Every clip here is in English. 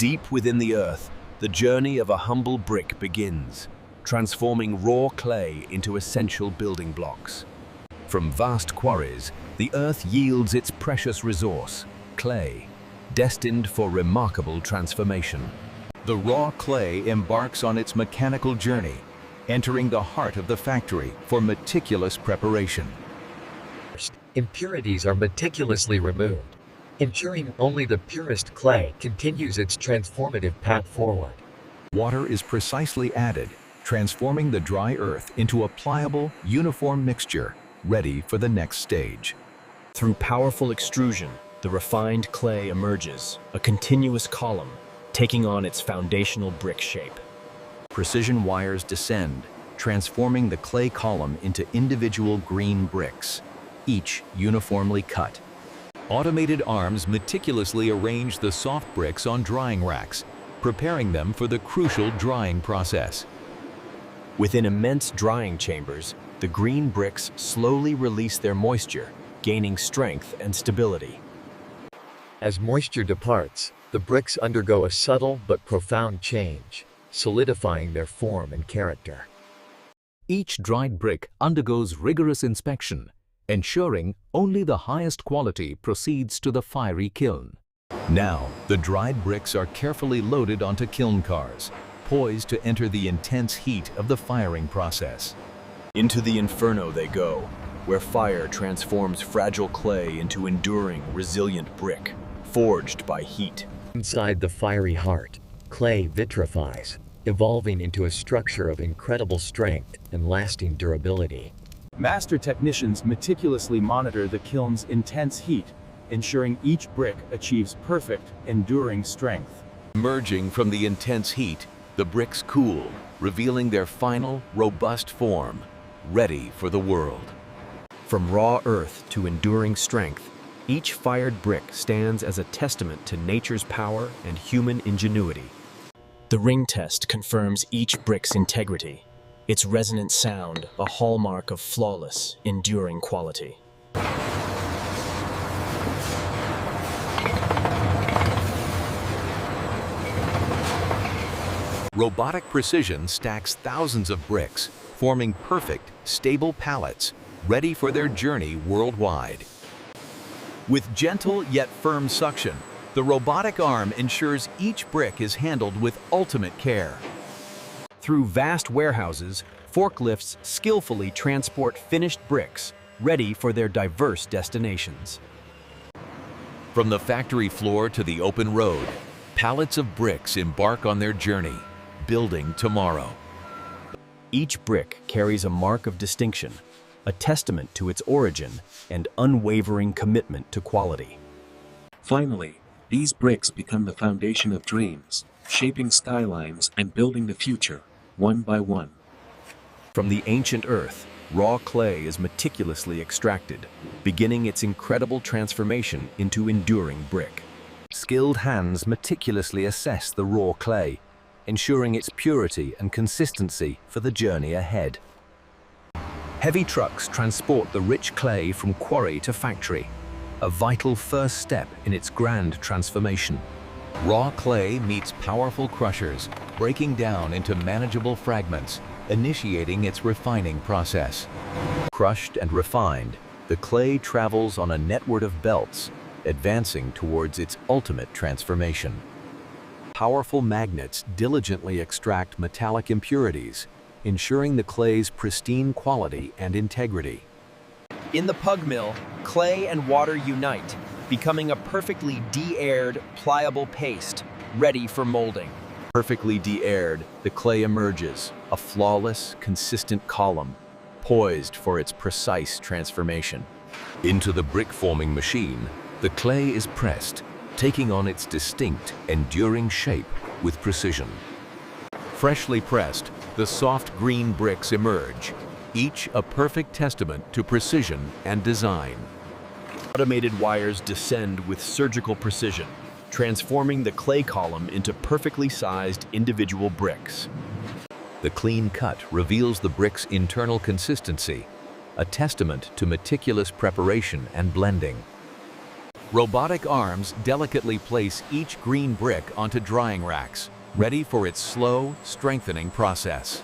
Deep within the earth, the journey of a humble brick begins, transforming raw clay into essential building blocks. From vast quarries, the earth yields its precious resource, clay, destined for remarkable transformation. The raw clay embarks on its mechanical journey, entering the heart of the factory for meticulous preparation. First, impurities are meticulously removed, ensuring only the purest clay continues its transformative path forward. Water is precisely added, transforming the dry earth into a pliable, uniform mixture, ready for the next stage. Through powerful extrusion, the refined clay emerges, a continuous column, taking on its foundational brick shape. Precision wires descend, transforming the clay column into individual green bricks, each uniformly cut. Automated arms meticulously arrange the soft bricks on drying racks, preparing them for the crucial drying process. Within immense drying chambers, the green bricks slowly release their moisture, gaining strength and stability. As moisture departs, the bricks undergo a subtle but profound change, solidifying their form and character. Each dried brick undergoes rigorous inspection, ensuring only the highest quality proceeds to the fiery kiln. Now, the dried bricks are carefully loaded onto kiln cars, poised to enter the intense heat of the firing process. Into the inferno they go, where fire transforms fragile clay into enduring, resilient brick, forged by heat. Inside the fiery heart, clay vitrifies, evolving into a structure of incredible strength and lasting durability. Master technicians meticulously monitor the kiln's intense heat, ensuring each brick achieves perfect, enduring strength. Emerging from the intense heat, the bricks cool, revealing their final, robust form, ready for the world. From raw earth to enduring strength, each fired brick stands as a testament to nature's power and human ingenuity. The ring test confirms each brick's integrity, its resonant sound a hallmark of flawless, enduring quality. Robotic precision stacks thousands of bricks, forming perfect, stable pallets, ready for their journey worldwide. With gentle yet firm suction, the robotic arm ensures each brick is handled with ultimate care. Through vast warehouses, forklifts skillfully transport finished bricks, ready for their diverse destinations. From the factory floor to the open road, pallets of bricks embark on their journey, building tomorrow. Each brick carries a mark of distinction, a testament to its origin and unwavering commitment to quality. Finally, these bricks become the foundation of dreams, shaping skylines and building the future, one by one. From the ancient earth, raw clay is meticulously extracted, beginning its incredible transformation into enduring brick. Skilled hands meticulously assess the raw clay, ensuring its purity and consistency for the journey ahead. Heavy trucks transport the rich clay from quarry to factory, a vital first step in its grand transformation. Raw clay meets powerful crushers, breaking down into manageable fragments, initiating its refining process. Crushed and refined, the clay travels on a network of belts, advancing towards its ultimate transformation. Powerful magnets diligently extract metallic impurities, ensuring the clay's pristine quality and integrity. In the pug mill, clay and water unite, becoming a perfectly de-aired, pliable paste, ready for molding. Perfectly de-aired, the clay emerges, a flawless, consistent column, poised for its precise transformation. Into the brick-forming machine, the clay is pressed, taking on its distinct, enduring shape with precision. Freshly pressed, the soft green bricks emerge, each a perfect testament to precision and design. Automated wires descend with surgical precision, transforming the clay column into perfectly sized individual bricks. The clean cut reveals the brick's internal consistency, a testament to meticulous preparation and blending. Robotic arms delicately place each green brick onto drying racks, ready for its slow, strengthening process.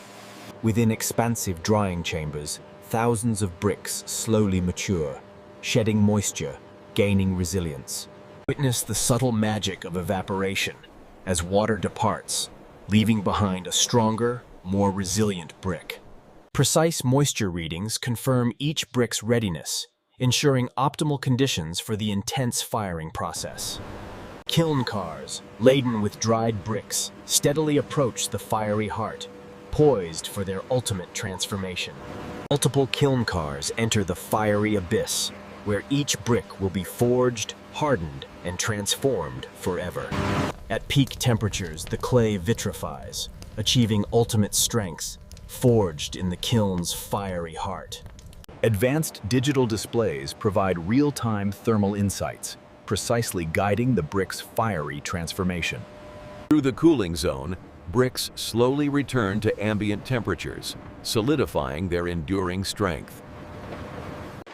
Within expansive drying chambers, thousands of bricks slowly mature, shedding moisture, gaining resilience. Witness the subtle magic of evaporation as water departs, leaving behind a stronger, more resilient brick. Precise moisture readings confirm each brick's readiness, ensuring optimal conditions for the intense firing process. Kiln cars, laden with dried bricks, steadily approach the fiery heart, poised for their ultimate transformation. Multiple kiln cars enter the fiery abyss, where each brick will be forged, hardened, and transformed forever. At peak temperatures, the clay vitrifies, achieving ultimate strength, forged in the kiln's fiery heart. Advanced digital displays provide real-time thermal insights, precisely guiding the brick's fiery transformation. Through the cooling zone, bricks slowly return to ambient temperatures, solidifying their enduring strength.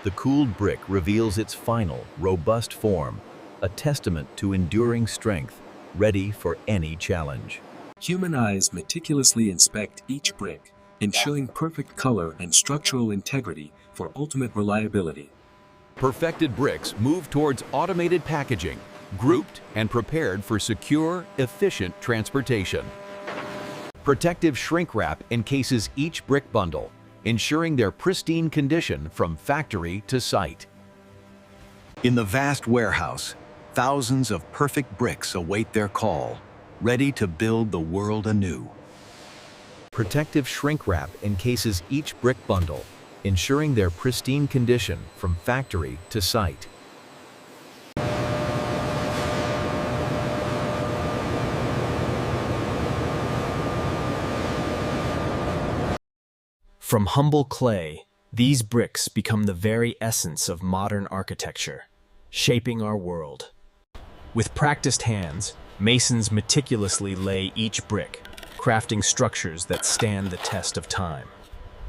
The cooled brick reveals its final, robust form, a testament to enduring strength, ready for any challenge. Human eyes meticulously inspect each brick, ensuring perfect color and structural integrity for ultimate reliability. Perfected bricks move towards automated packaging, grouped and prepared for secure, efficient transportation. Protective shrink wrap encases each brick bundle, ensuring their pristine condition from factory to site. In the vast warehouse, thousands of perfect bricks await their call, ready to build the world anew. Protective shrink wrap encases each brick bundle, ensuring their pristine condition from factory to site. From humble clay, these bricks become the very essence of modern architecture, shaping our world. With practiced hands, masons meticulously lay each brick, crafting structures that stand the test of time.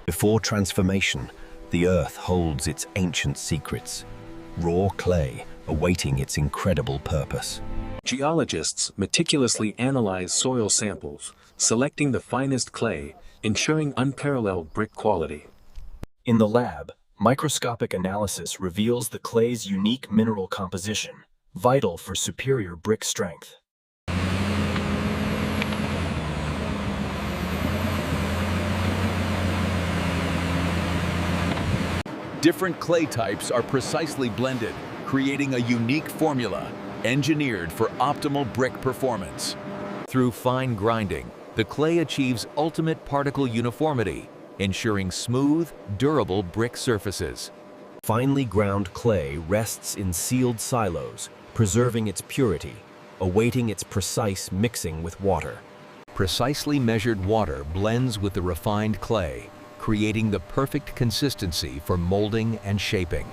Before transformation, the earth holds its ancient secrets, raw clay awaiting its incredible purpose. Geologists meticulously analyze soil samples, selecting the finest clay, ensuring unparalleled brick quality. In the lab, microscopic analysis reveals the clay's unique mineral composition, vital for superior brick strength. Different clay types are precisely blended, creating a unique formula, engineered for optimal brick performance. Through fine grinding, the clay achieves ultimate particle uniformity, ensuring smooth, durable brick surfaces. Finely ground clay rests in sealed silos, preserving its purity, awaiting its precise mixing with water. Precisely measured water blends with the refined clay, creating the perfect consistency for molding and shaping.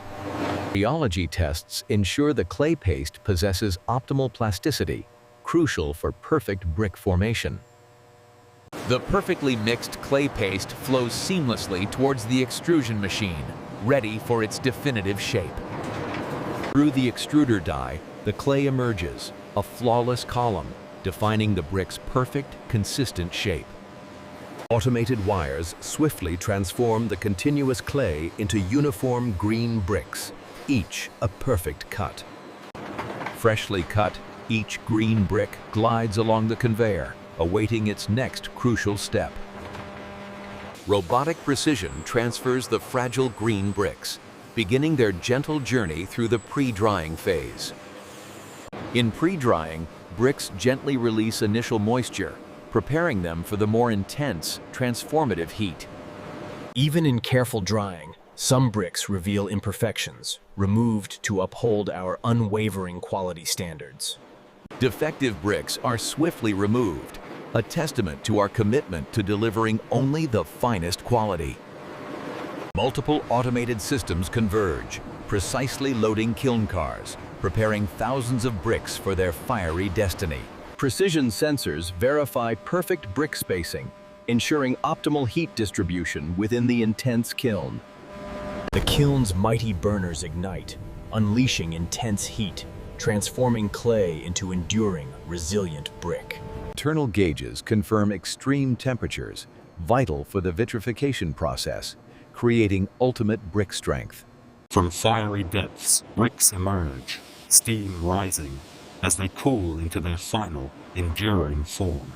Rheology tests ensure the clay paste possesses optimal plasticity, crucial for perfect brick formation. The perfectly mixed clay paste flows seamlessly towards the extrusion machine, ready for its definitive shape. Through the extruder die, the clay emerges, a flawless column, defining the brick's perfect, consistent shape. Automated wires swiftly transform the continuous clay into uniform green bricks, each a perfect cut. Freshly cut, each green brick glides along the conveyor, awaiting its next crucial step. Robotic precision transfers the fragile green bricks, beginning their gentle journey through the pre-drying phase. In pre-drying, bricks gently release initial moisture, preparing them for the more intense, transformative heat. Even in careful drying, some bricks reveal imperfections, removed to uphold our unwavering quality standards. Defective bricks are swiftly removed, a testament to our commitment to delivering only the finest quality. Multiple automated systems converge, precisely loading kiln cars, preparing thousands of bricks for their fiery destiny. Precision sensors verify perfect brick spacing, ensuring optimal heat distribution within the intense kiln. The kiln's mighty burners ignite, unleashing intense heat, transforming clay into enduring, resilient brick. Internal gauges confirm extreme temperatures, vital for the vitrification process, creating ultimate brick strength. From fiery depths, bricks emerge, steam rising, as they cool into their final, enduring form.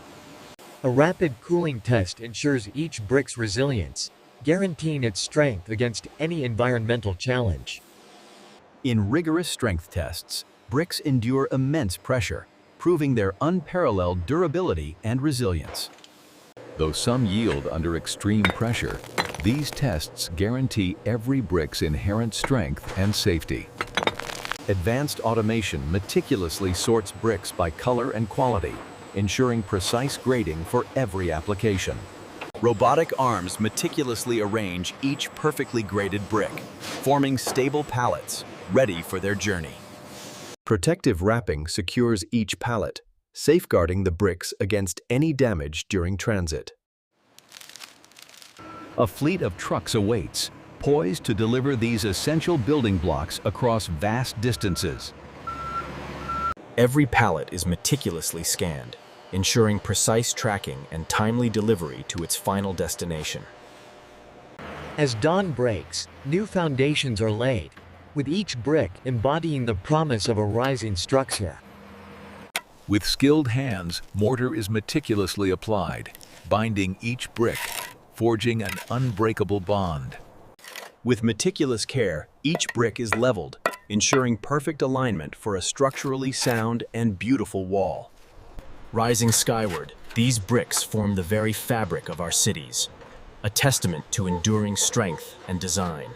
A rapid cooling test ensures each brick's resilience, guaranteeing its strength against any environmental challenge. In rigorous strength tests, bricks endure immense pressure, proving their unparalleled durability and resilience. Though some yield under extreme pressure, these tests guarantee every brick's inherent strength and safety. Advanced automation meticulously sorts bricks by color and quality, ensuring precise grading for every application. Robotic arms meticulously arrange each perfectly graded brick, forming stable pallets, ready for their journey. Protective wrapping secures each pallet, safeguarding the bricks against any damage during transit. A fleet of trucks awaits, poised to deliver these essential building blocks across vast distances. Every pallet is meticulously scanned, ensuring precise tracking and timely delivery to its final destination. As dawn breaks, new foundations are laid, with each brick embodying the promise of a rising structure. With skilled hands, mortar is meticulously applied, binding each brick, forging an unbreakable bond. With meticulous care, each brick is leveled, ensuring perfect alignment for a structurally sound and beautiful wall. Rising skyward, these bricks form the very fabric of our cities, a testament to enduring strength and design.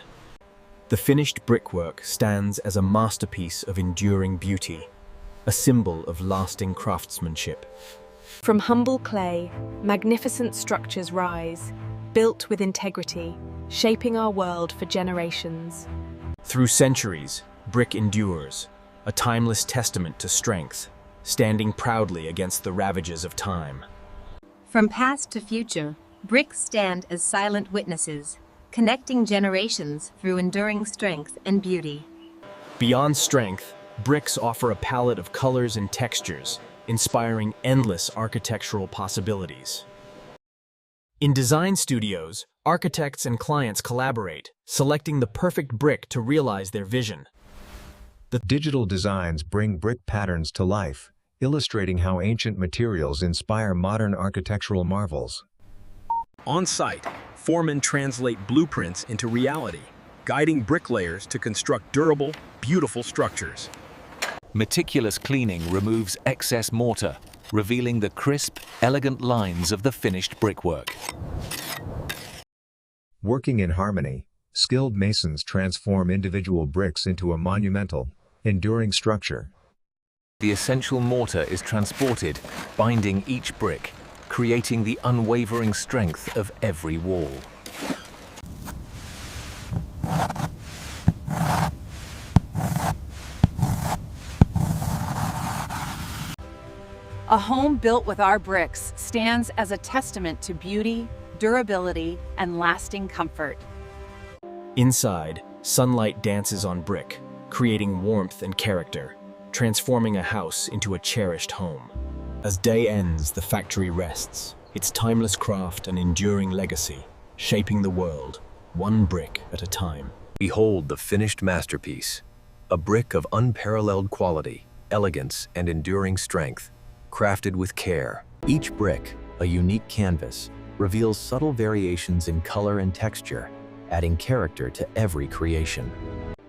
The finished brickwork stands as a masterpiece of enduring beauty, a symbol of lasting craftsmanship. From humble clay, magnificent structures rise, built with integrity, shaping our world for generations. Through centuries, brick endures, a timeless testament to strength, standing proudly against the ravages of time. From past to future, bricks stand as silent witnesses, connecting generations through enduring strength and beauty. Beyond strength, bricks offer a palette of colors and textures, inspiring endless architectural possibilities. In design studios, architects and clients collaborate, selecting the perfect brick to realize their vision. The digital designs bring brick patterns to life, illustrating how ancient materials inspire modern architectural marvels. On site, foremen translate blueprints into reality, guiding bricklayers to construct durable, beautiful structures. Meticulous cleaning removes excess mortar, revealing the crisp, elegant lines of the finished brickwork. Working in harmony, skilled masons transform individual bricks into a monumental, enduring structure. The essential mortar is transported, binding each brick, creating the unwavering strength of every wall. A home built with our bricks stands as a testament to beauty, durability, and lasting comfort. Inside, sunlight dances on brick, creating warmth and character, transforming a house into a cherished home. As day ends, the factory rests, its timeless craft an enduring legacy, shaping the world, one brick at a time. Behold the finished masterpiece, a brick of unparalleled quality, elegance, and enduring strength, crafted with care. Each brick, a unique canvas, reveals subtle variations in color and texture, adding character to every creation.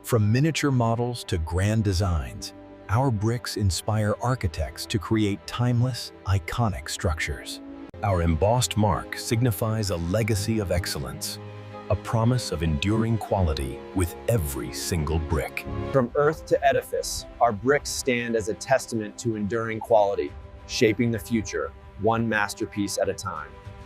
From miniature models to grand designs, our bricks inspire architects to create timeless, iconic structures. Our embossed mark signifies a legacy of excellence, a promise of enduring quality with every single brick. From earth to edifice, our bricks stand as a testament to enduring quality, shaping the future, one masterpiece at a time.